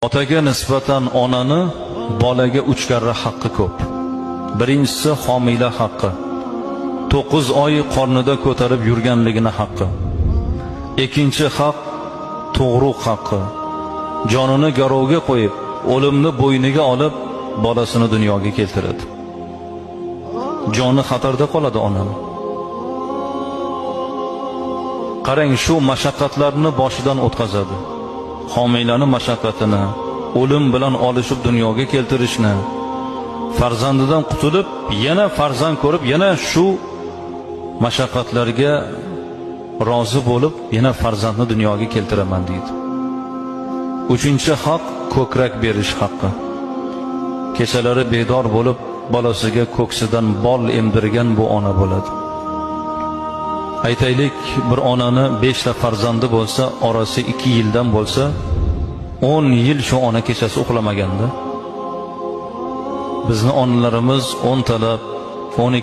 Otaga nisbatan onani bolaga 3 karra haqqi ko'p. Birinchisi homiyla haqqi. 9 oy qornida ko'tarib yurganligini haqqi. Ikkinchi haq tug'ruq haqqi. Jonini garovga qo'yib, o'limni bo'yniga olib, bolasini dunyoga keltiradi. Joni xatarda qoladi onani. Qarang, shu mashaqqatlarni boshidan o'tkazadi. Homiylani mashaqqatini, o'lim bilan olishib dunyoga keltirishni, farzandidan qutulib, yana farzand ko'rib, yana shu mashaqqatlarga rozi bo'lib, yana farzandni dunyoga keltiraman deydi. Uchinchi haq ko'krak berish haqqi. Kechalari bedor bo'lib, bolasiga ko'ksidan bol emdirgan bu ona bo'ladi. Aytaylik, bir onani 5 ta farzandi bo'lsa, orasi 2 yildan bo'lsa, 10 yil shu ona kechasi uxlamaganda. Bizni onalarimiz 10 talab, 12